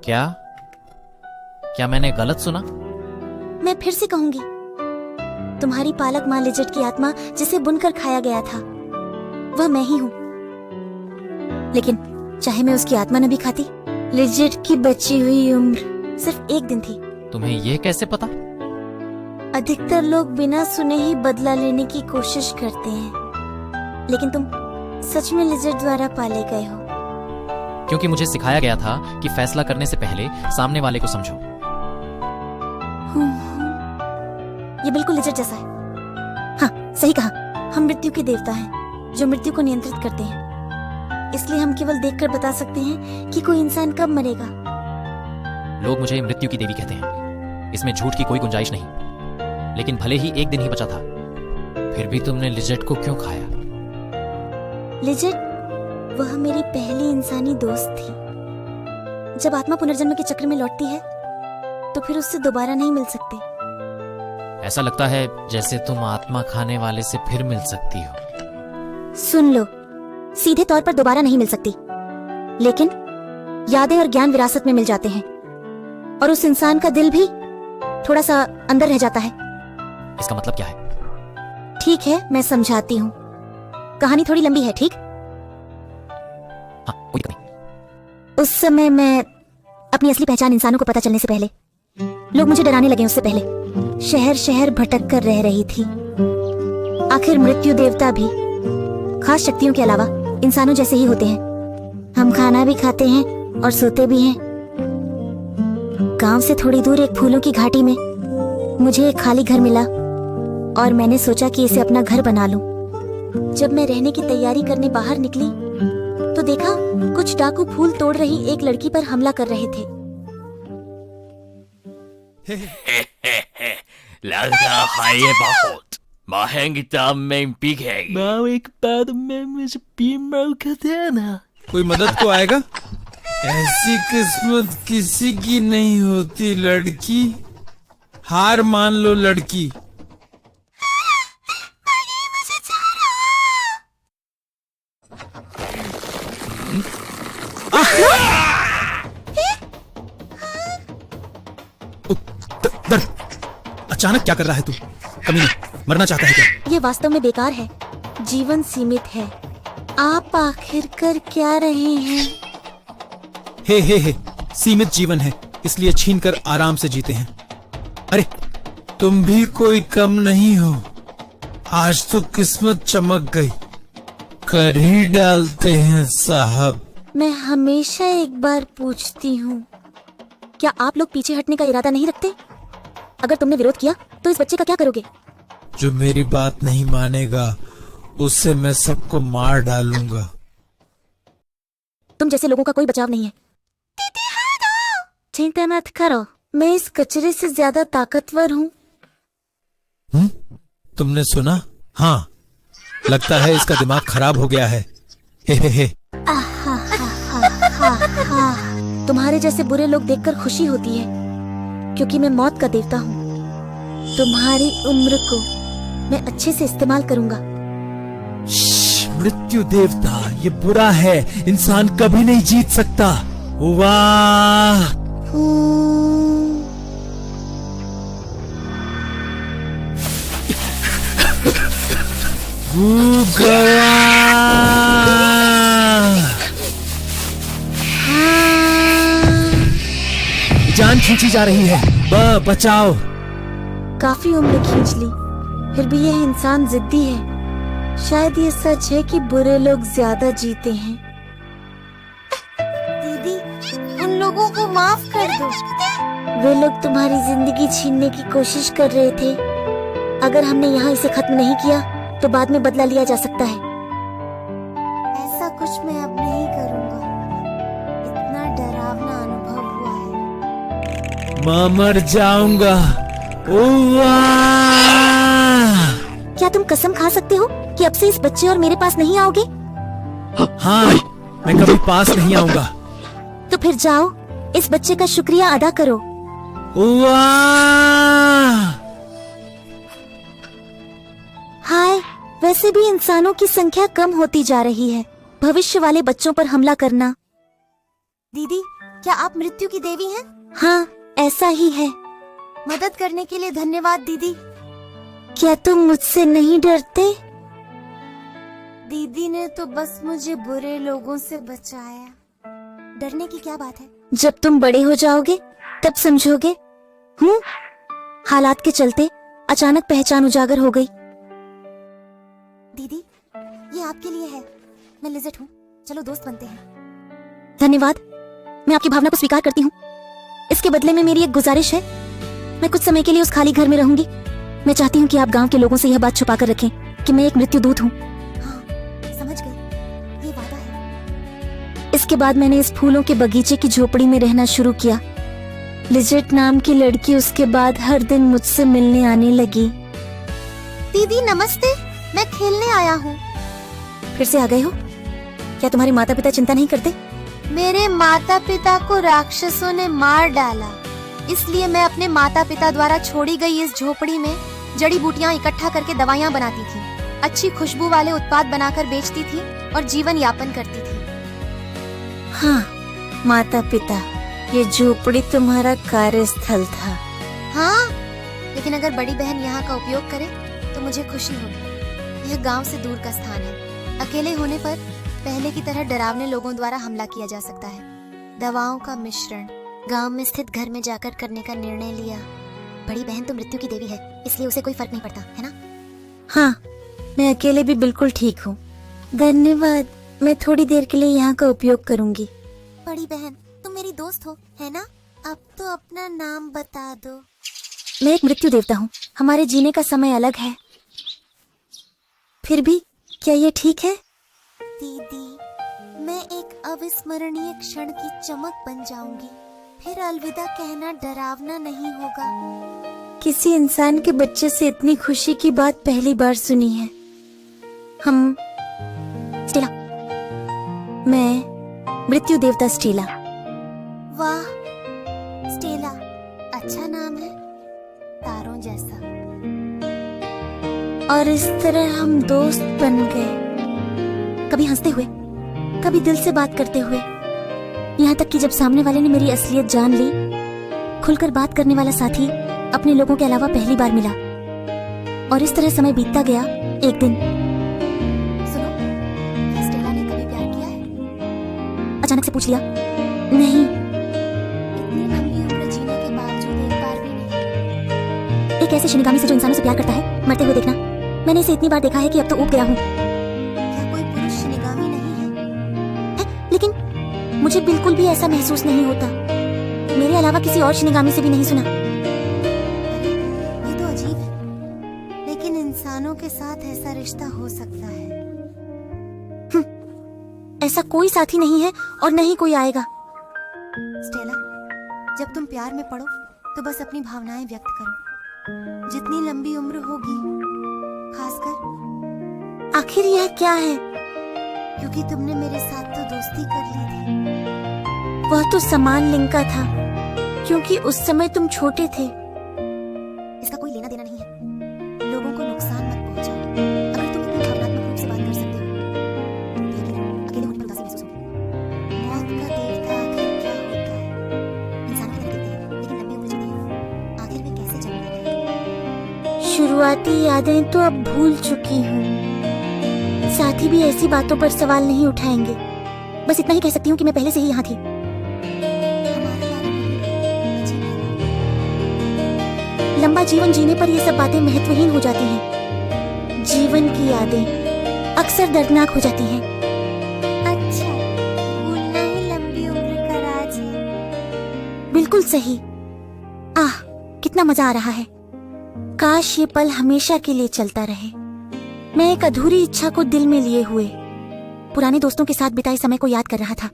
क्या क्या मैंने गलत सुना? मैं फिर से कहूंगी, तुम्हारी पालक माँ लिजेट की आत्मा जिसे बुनकर खाया गया था वह मैं ही हूँ। लेकिन चाहे मैं उसकी आत्मा न भी खाती, लिजेट की बची हुई उम्र सिर्फ 1 दिन थी। तुम्हें ये कैसे पता? अधिकतर लोग बिना सुने ही बदला लेने की कोशिश करते हैं, लेकिन तुम सच में लिजेट द्वारा पाले गए हो। क्योंकि मुझे सिखाया गया था कि फैसला करने से पहले सामने वाले को समझो। ये बिल्कुल लिजेट जैसा है। हाँ, सही कहा। हम मृत्यु के देवता हैं जो मृत्यु को नियंत्रित करते हैं, इसलिए हम केवल देखकर बता सकते हैं कि कोई इंसान कब मरेगा। लोग मुझे मृत्यु की देवी कहते हैं, इसमें झूठ की कोई गुंजाइश नहीं। लेकिन भले ही 1 दिन ही बचा था, फिर भी तुमने लिजेट को क्यों खाया? लिजेट वह मेरी पहली इंसानी दोस्त थी। जब आत्मा पुनर्जन्म के चक्र में लौटती है तो फिर उससे दोबारा नहीं मिल सकते। ऐसा लगता है जैसे तुम आत्मा खाने वाले से फिर मिल सकती हो। सुन लो, सीधे तौर पर दोबारा नहीं मिल सकती, लेकिन यादें और ज्ञान विरासत में मिल जाते हैं, और उस इंसान का दिल भी थोड़ा सा अंदर रह जाता है। इसका मतलब क्या है? ठीक है, मैं समझाती हूँ। कहानी थोड़ी लंबी है, ठीक? हाँ, कोई दिक्कत नहीं। उस समय मैं अपनी असली पहचान इंसानों को पता चलने से पहले, लोग मुझे डराने लगे उससे पहले, शहर शहर भटक कर रह रही थी। आखिर मृत्यु देवता भी खास शक्तियों के अलावा इंसानों जैसे ही होते हैं। हम खाना भी खाते हैं और सोते भी हैं। गांव से थोड़ी दूर एक फूलों की घाटी में मुझे एक खाली घर मिला और मैंने सोचा कि इसे अपना घर बना लूं। जब मैं रहने की तैयारी करने बाहर निकली तो देखा कुछ डाकू फूल तोड़ रही एक लड़की पर हमला कर रहे थे। लगता है ये बहुत महंगी दाम में बिकेगी। माँ, एक बार में मुझे बीमार कर देना। कोई मदद को आएगा? ऐसी किस्मत किसी की नहीं होती लड़की, हार मान लो लड़की। दर्द! अचानक क्या कर रहा है तू? कमीने, मरना चाहता है क्या? ये वास्तव में बेकार है। जीवन सीमित है। आप आखिर कर क्या रहे हैं? हे, सीमित जीवन है, इसलिए छीन कर आराम से जीते हैं। अरे, तुम भी कोई कम नहीं हो। आज तो किस्मत चमक गई, कर ही डालते हैं साहब। मैं हमेशा एक बार पूछती हूँ, क्या आप लोग पीछे हटने का इरादा नहीं रखते? अगर तुमने विरोध किया तो इस बच्चे का क्या करोगे? जो मेरी बात नहीं मानेगा उससे मैं सबको मार डालूंगा। तुम जैसे लोगों का कोई बचाव नहीं है। चिंता मत करो, मैं इस कचरे से ज्यादा ताकतवर हूँ। तुमने सुना? हाँ, लगता है इसका दिमाग खराब हो गया है। हे। तुम्हारे जैसे बुरे लोग देखकर खुशी होती है, क्योंकि मैं मौत का देवता हूँ। तुम्हारी उम्र को मैं अच्छे से इस्तेमाल करूंगा। मृत्यु देवता, ये बुरा है, इंसान कभी नहीं जीत सकता। वाह! जान खींची जा रही है, बचाओ। काफी उम्र खींच ली, फिर भी यह इंसान जिद्दी है। शायद ये सच है कि बुरे लोग ज्यादा जीते हैं। दीदी, उन लोगों को माफ कर दो। वे लोग तुम्हारी जिंदगी छीनने की कोशिश कर रहे थे। अगर हमने यहाँ इसे खत्म नहीं किया तो बाद में बदला लिया जा सकता है। ऐसा कुछ मैं अब नहीं करूँगा। इतना डरावना अनुभव हुआ है। मैं मर जाऊंगा। क्या तुम कसम खा सकते हो कि अब से इस बच्चे और मेरे पास नहीं आओगे? हाँ, मैं कभी पास नहीं आऊंगा। तो फिर जाओ, इस बच्चे का शुक्रिया अदा करो। हाय, वैसे भी इंसानों की संख्या कम होती जा रही है। भविष्य वाले बच्चों पर हमला करना दीदी, क्या आप मृत्यु की देवी हैं? हाँ, ऐसा ही है। मदद करने के लिए धन्यवाद दीदी। क्या तुम मुझसे नहीं डरते? दीदी ने तो बस मुझे बुरे लोगों से बचाया। डरने की क्या बात है? जब तुम बड़े हो जाओगे तब समझोगे। हालात के चलते अचानक पहचान उजागर हो गई। दीदी, ये आपके लिए है। मैं लिजेट हूँ, चलो दोस्त बनते हैं। धन्यवाद, मैं आपकी भावना को स्वीकार करती हूँ। इसके बदले में मेरी एक गुजारिश है, मैं कुछ समय के लिए उस खाली घर में रहूंगी। मैं चाहती हूँ कि आप गांव के लोगों से यह बात छुपा कर रखें कि मैं एक मृत्यु दूत हूँ। हाँ, समझ गई, ये वादा है। इसके बाद मैंने इस फूलों के बगीचे की झोपड़ी में रहना शुरू किया। लिजेट नाम की लड़की उसके बाद हर दिन मुझसे मिलने आने लगी। दीदी नमस्ते, मैं खेलने आया हूँ। फिर से आ गए हो? क्या तुम्हारे माता पिता चिंता नहीं करते? मेरे माता पिता को राक्षसों ने मार डाला, इसलिए मैं अपने माता पिता द्वारा छोड़ी गई इस झोपड़ी में जड़ी बूटियां इकट्ठा करके दवाइयां बनाती थी, अच्छी खुशबू वाले उत्पाद बनाकर बेचती थी और जीवन यापन करती थी। हाँ माता पिता, ये झोपड़ी तुम्हारा कार्यस्थल था। हाँ, लेकिन अगर बड़ी बहन यहाँ का उपयोग करे तो मुझे खुशी होगी। यह गांव से दूर का स्थान है। अकेले होने पर पहले की तरह डरावने लोगों द्वारा हमला किया जा सकता है। दवाओं का मिश्रण गांव में स्थित घर में जाकर करने का निर्णय लिया। बड़ी बहन तो मृत्यु की देवी है, इसलिए उसे कोई फर्क नहीं पड़ता, है ना? हाँ, मैं अकेले भी बिल्कुल ठीक हूँ। धन्यवाद, मैं थोड़ी देर के लिए यहाँ का उपयोग करूँगी। बड़ी बहन, तुम मेरी दोस्त हो, है ना? अब तो अपना नाम बता दो। मैं एक मृत्यु देवता हूँ, हमारे जीने का समय अलग है। फिर भी क्या ये ठीक है? दीदी, मैं एक अविस्मरणीय क्षण की चमक बन जाऊंगी। फिर अलविदा कहना डरावना नहीं होगा। किसी इंसान के बच्चे से इतनी खुशी की बात पहली बार सुनी है। स्टेला, मैं मृत्यु देवता स्टेला। वाह स्टेला, अच्छा नाम है, तारों जैसा। और इस तरह हम दोस्त बन गए, कभी हंसते हुए, कभी दिल से बात करते हुए, यहाँ तक कि जब सामने वाले ने मेरी असलियत जान ली, खुलकर बात करने वाला साथी अपने लोगों के अलावा पहली बार मिला। और इस तरह समय बीतता गया। एक दिन, सुनो, क्या स्टेला ने कभी प्यार किया है? अचानक से पूछ लिया। नहीं, इतनी लंबी उम्र जीने के बावजूद एक बार भी नहीं। एक ऐसे शिनिगामी से जो इंसानों से प्यार करता है, मरते हुए देखना। मैंने इसे इतनी बार देखा है कि अब तो ऊब गया हूँ। क्या कोई पुरुष शिनिगामी नहीं है? लेकिन मुझे बिल्कुल भी ऐसा महसूस नहीं होता। मेरे अलावा किसी और शिनिगामी से भी नहीं सुना। अरे, ये तो अजीब है, लेकिन इंसानों के साथ ऐसा रिश्ता हो सकता है। ऐसा कोई साथी नहीं है और न ही कोई आएगा। स्टेला, जब तुम प्यार में पड़ो तो बस अपनी भावनाएं व्यक्त करो। जितनी लंबी उम्र होगी, खासकर। आखिर यह क्या है? क्योंकि तुमने मेरे साथ तो दोस्ती कर ली थी। वह तो समान लिंग का था, क्योंकि उस समय तुम छोटे थे। इसका कोई लेना देना नहीं है। लोगों को नुकसान मत पहुंचाओ। अगर तुम इतनी भावनात्मक रूप से बात कर सकते हो, तो अकेले होने पर उदासी महसूस होगी। मौत का देवता आखिर क्या होता है? इंसान की तरह दिखते हैं, लेकिन लंबी उम्र जीते हैं। आखिर वे कैसे जन्म लेते हैं? शुरुआती यादें तो अब भूल चुकी हूँ। साथी भी ऐसी बातों पर सवाल नहीं उठाएंगे। बस इतना ही कह सकती हूँ कि मैं पहले से ही यहाँ थी। लंबा जीवन जीने पर ये सब बातें महत्वहीन हो जाती हैं। जीवन की यादें अक्सर दर्दनाक हो जाती हैं। अच्छा, भूलना ही लंबी उम्र का राज है। बिल्कुल सही। आह, कितना मजा आ रहा है। काश ये पल हमेशा के लिए चलता रहे। मैं एक अधूरी इच्छा को दिल में लिए हुए पुराने दोस्तों के साथ बिताए समय को याद कर रहा था।